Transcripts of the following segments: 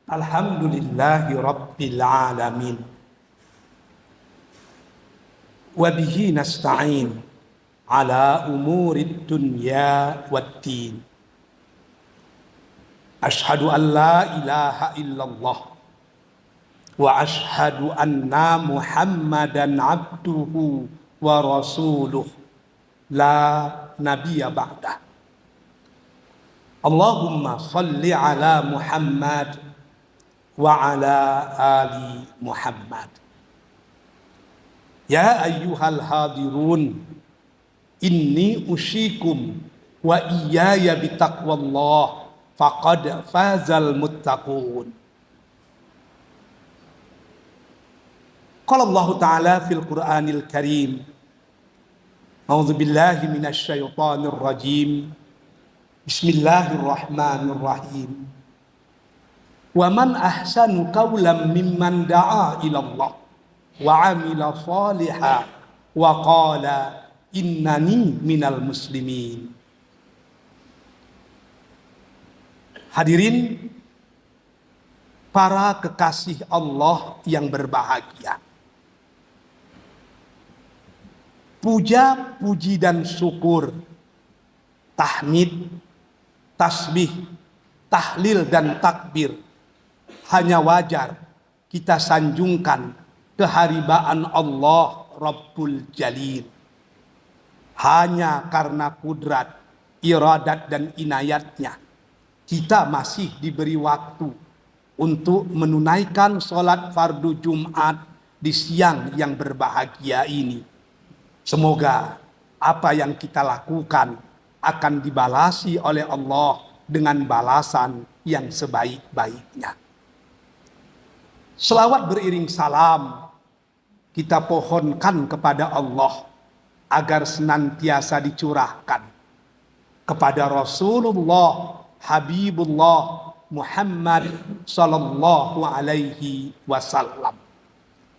Alhamdulillahi Rabbil Alamin. Wabihi nasta'in ala umurid dunya waddin. Ashhadu an la ilaha illallah wa ashhadu anna Muhammadan abduhu wa rasuluh la nabiyya ba'dah. Allahumma salli ala Muhammad wa ala ali Muhammad. Ya ayyuhal hadirun, inni usyikum wa iyaya bitaqwallah faqad fazal muttaqun. Qala Allah Ta'ala fil Qur'anil Karim, a'udzu billahi minasy syaithanir rajim. Bismillahirrahmanirrahim. Wa man ahsanu qawlan mimman da'a ilallah wa amila shalihan wa qala innani minal muslimin. Hadirin para kekasih Allah yang berbahagia, puja, puji dan syukur, tahmid, tasbih, tahlil dan takbir hanya wajar kita sanjungkan keharibaan Allah Rabbul Jalil. Hanya karena kudrat, iradat dan inayatnya kita masih diberi waktu untuk menunaikan sholat fardu Jumat di siang yang berbahagia ini. Semoga apa yang kita lakukan akan dibalasi oleh Allah dengan balasan yang sebaik-baiknya. Selawat beriring salam kita pohonkan kepada Allah agar senantiasa dicurahkan kepada Rasulullah Habibullah Muhammad sallallahu alaihi wasallam.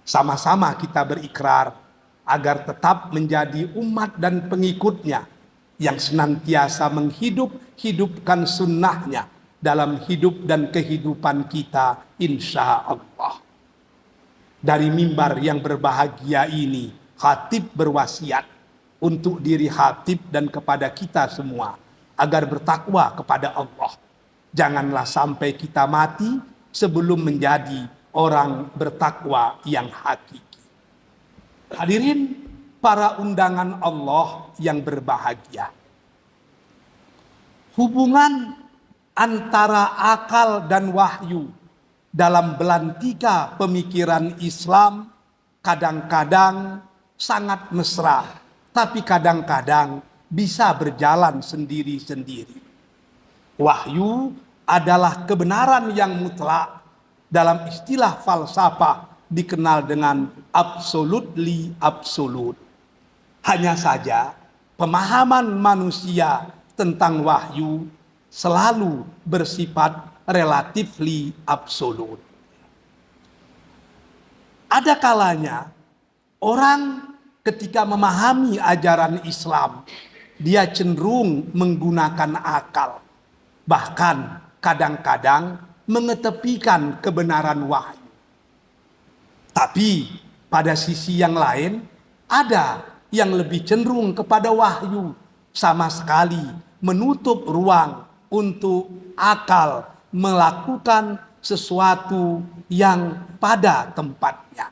Sama-sama kita berikrar agar tetap menjadi umat dan pengikutnya yang senantiasa menghidupkan sunnahnya dalam hidup dan kehidupan kita, insya Allah. Dari mimbar yang berbahagia ini, khatib berwasiat untuk diri khatib dan kepada kita semua agar bertakwa kepada Allah. Janganlah sampai kita mati sebelum menjadi orang bertakwa yang hakiki. Hadirin para undangan Allah yang berbahagia, hubungan antara akal dan wahyu dalam belantika pemikiran Islam kadang-kadang sangat mesra, tapi kadang-kadang bisa berjalan sendiri-sendiri. Wahyu adalah kebenaran yang mutlak, dalam istilah falsafah dikenal dengan absolutely absolute. Hanya saja pemahaman manusia tentang wahyu selalu bersifat relatively absolute. Ada kalanya orang ketika memahami ajaran Islam, dia cenderung menggunakan akal, bahkan kadang-kadang mengetepikan kebenaran wahyu. Tapi pada sisi yang lain, ada yang lebih cenderung kepada wahyu, sama sekali menutup ruang untuk akal melakukan sesuatu yang pada tempatnya.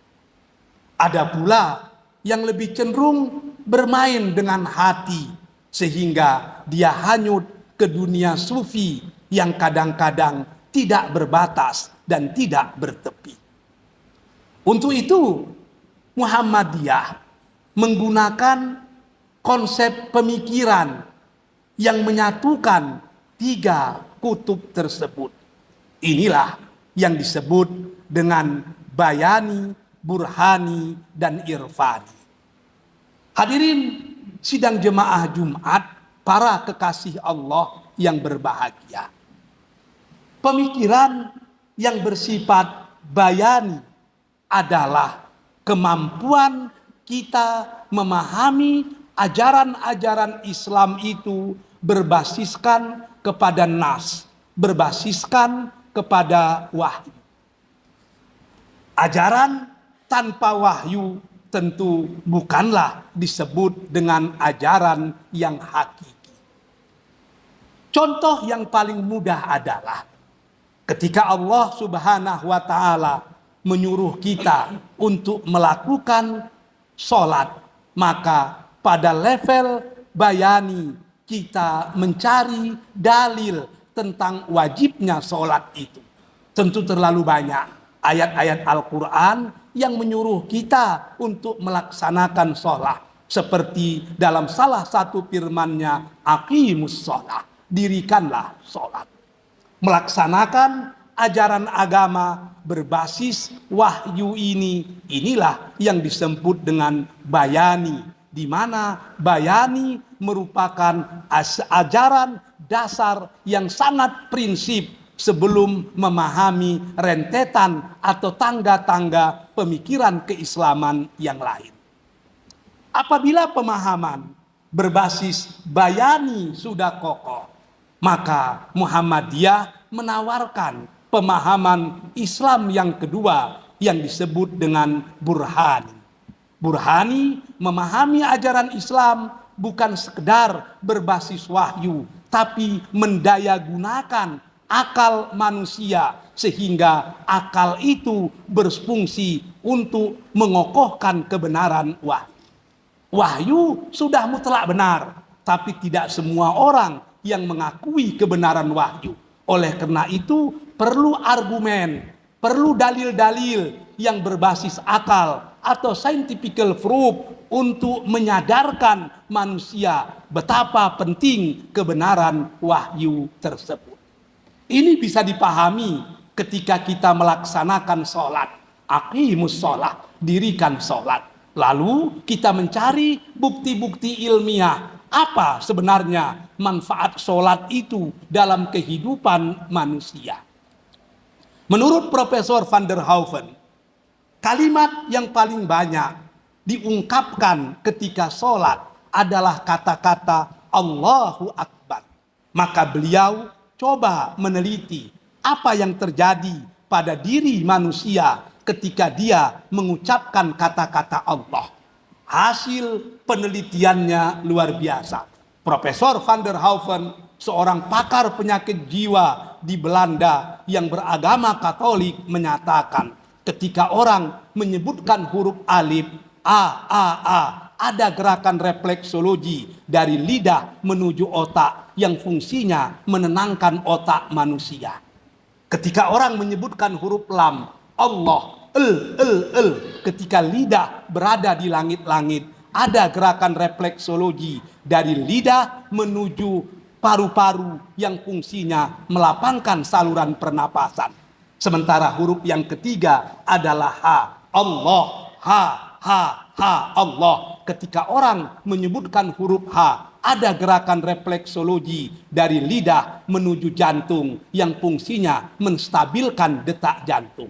Ada pula yang lebih cenderung bermain dengan hati, sehingga dia hanyut ke dunia sufi yang kadang-kadang tidak berbatas dan tidak bertepi. Untuk itu Muhammadiyah menggunakan konsep pemikiran yang menyatukan tiga kutub tersebut. Inilah yang disebut dengan bayani, burhani, dan irfani. Hadirin sidang jemaah Jumat, para kekasih Allah yang berbahagia. Pemikiran yang bersifat bayani adalah kemampuan kita memahami ajaran-ajaran Islam itu berbasiskan kepada nas, berbasiskan kepada wahyu. Ajaran tanpa wahyu tentu bukanlah disebut dengan ajaran yang hakiki. Contoh yang paling mudah adalah ketika Allah Subhanahu wa Ta'ala menyuruh kita untuk melakukan sholat, maka pada level bayani kita mencari dalil tentang wajibnya sholat itu. Tentu terlalu banyak ayat-ayat Al-Quran yang menyuruh kita untuk melaksanakan sholat. Seperti dalam salah satu firman-Nya, aqimus sholat, dirikanlah sholat. Melaksanakan ajaran agama berbasis wahyu inilah yang disebut dengan bayani, di mana bayani merupakan ajaran dasar yang sangat prinsip sebelum memahami rentetan atau tangga-tangga pemikiran keislaman yang lain. Apabila pemahaman berbasis bayani sudah kokoh, maka Muhammadiyah menawarkan pemahaman Islam yang kedua yang disebut dengan burhani. Burhani memahami ajaran Islam bukan sekedar berbasis wahyu, tapi mendayagunakan akal manusia sehingga akal itu berfungsi untuk mengokohkan kebenaran wahyu. Wahyu sudah mutlak benar, tapi tidak semua orang yang mengakui kebenaran wahyu. Oleh karena itu perlu argumen, perlu dalil-dalil yang berbasis akal atau scientific proof untuk menyadarkan manusia betapa penting kebenaran wahyu tersebut. Ini bisa dipahami ketika kita melaksanakan sholat. Aqimus sholat, dirikan sholat. Lalu kita mencari bukti-bukti ilmiah. Apa sebenarnya manfaat sholat itu dalam kehidupan manusia? Menurut Profesor Van der Hoeven, kalimat yang paling banyak diungkapkan ketika sholat adalah kata-kata Allahu Akbar. Maka beliau coba meneliti apa yang terjadi pada diri manusia ketika dia mengucapkan kata-kata Allah. Hasil penelitiannya luar biasa. Profesor Van der Hoeven, seorang pakar penyakit jiwa di Belanda yang beragama Katolik, menyatakan ketika orang menyebutkan huruf alif A, ada gerakan refleksologi dari lidah menuju otak yang fungsinya menenangkan otak manusia. Ketika orang menyebutkan huruf lam, Allah, ketika lidah berada di langit-langit, ada gerakan refleksologi dari lidah menuju paru-paru yang fungsinya melapangkan saluran pernapasan. Sementara huruf yang ketiga adalah ha, Allah, Allah. Ketika orang menyebutkan huruf H, ada gerakan refleksologi dari lidah menuju jantung yang fungsinya menstabilkan detak jantung.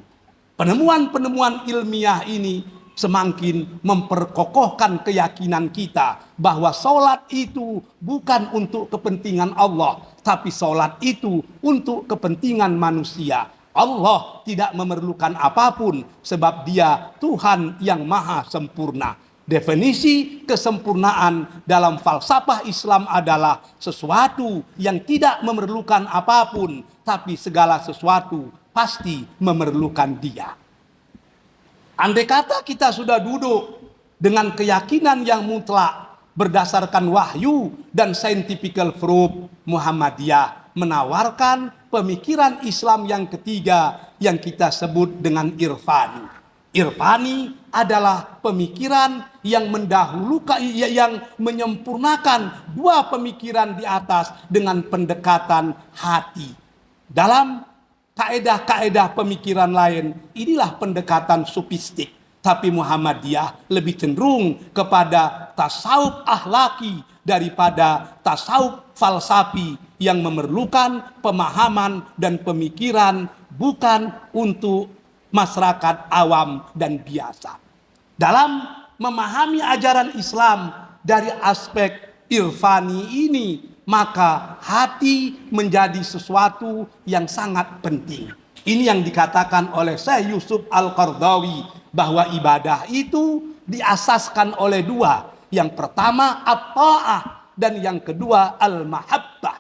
Penemuan-penemuan ilmiah ini semakin memperkokohkan keyakinan kita bahwa sholat itu bukan untuk kepentingan Allah, tapi sholat itu untuk kepentingan manusia. Allah tidak memerlukan apapun sebab Dia Tuhan yang maha sempurna. Definisi kesempurnaan dalam falsafah Islam adalah sesuatu yang tidak memerlukan apapun, tapi segala sesuatu pasti memerlukan Dia. Andai kata kita sudah duduk dengan keyakinan yang mutlak berdasarkan wahyu dan scientific proof, Muhammadiyah menawarkan pemikiran Islam yang ketiga yang kita sebut dengan irfani. Irfani adalah pemikiran yang mendahulukan, yang menyempurnakan dua pemikiran di atas dengan pendekatan hati. Dalam kaedah-kaedah pemikiran lain, inilah pendekatan sufistik. Tapi Muhammadiyah lebih cenderung kepada tasawuf akhlaki daripada tasawuf falsafi yang memerlukan pemahaman dan pemikiran bukan untuk masyarakat awam dan biasa. Dalam memahami ajaran Islam dari aspek irfani ini, maka hati menjadi sesuatu yang sangat penting. Ini yang dikatakan oleh Syekh Yusuf Al-Qaradawi, bahwa ibadah itu diasaskan oleh dua. Yang pertama at-ta'ah, dan yang kedua al-mahabbah.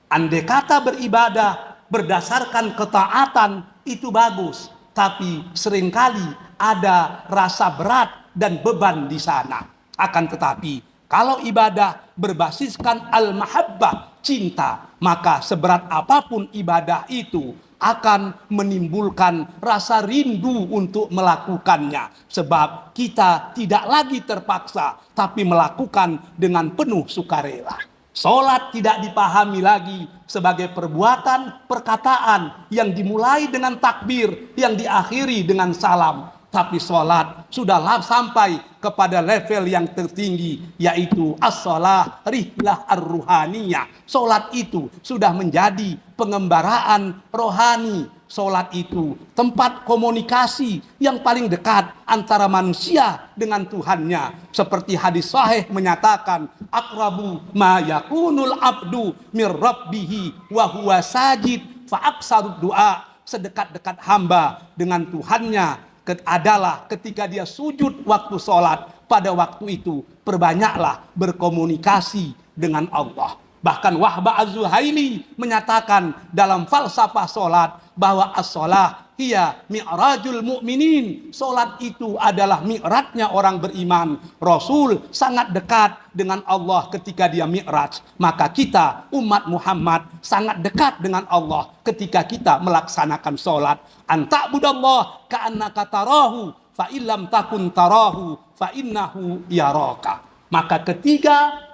Andai kata beribadah berdasarkan ketaatan itu bagus, tapi seringkali ada rasa berat dan beban di sana. Akan tetapi kalau ibadah berbasiskan al-mahabbah, cinta, maka seberat apapun ibadah itu akan menimbulkan rasa rindu untuk melakukannya. Sebab kita tidak lagi terpaksa, tapi melakukan dengan penuh sukarela. Salat tidak dipahami lagi sebagai perbuatan, perkataan yang dimulai dengan takbir, yang diakhiri dengan salam. Tapi salat sudah sampai kepada level yang tertinggi, yaitu as-shalah rihlah ar-ruhaniyah. Salat itu sudah menjadi pengembaraan rohani. Salat itu tempat komunikasi yang paling dekat antara manusia dengan Tuhannya. Seperti hadis sahih menyatakan, aqrabu ma yakunul abdu mir rabbihi wa huwa sajid fa aksarud du'a. Sedekat-dekat hamba dengan Tuhannya adalah ketika dia sujud waktu sholat. Pada waktu itu perbanyaklah berkomunikasi dengan Allah. Bahkan Wahbah Az-Zuhaili menyatakan dalam falsafah sholat bahwa as-sholah hiya mi'rajul mu'minin. Sholat itu adalah mi'rajnya orang beriman. Rasul sangat dekat dengan Allah ketika dia mi'raj. Maka kita umat Muhammad sangat dekat dengan Allah ketika kita melaksanakan sholat. Anta'budallah ka'annaka tarahu fa illam takun tarahu fa innahu yaraka. Maka ketiga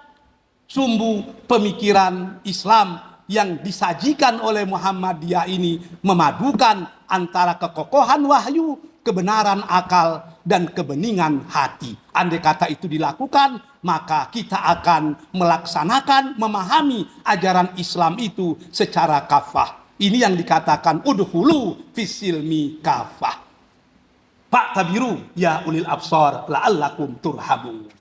sumbu pemikiran Islam yang disajikan oleh Muhammadiyah ini memadukan antara kekokohan wahyu, kebenaran akal, dan kebeningan hati. Andai kata itu dilakukan, maka kita akan melaksanakan, memahami ajaran Islam itu secara kafah. Ini yang dikatakan udhulu fisilmi kafah. Pak tabiru ya ulil absar la'allakum turhamun.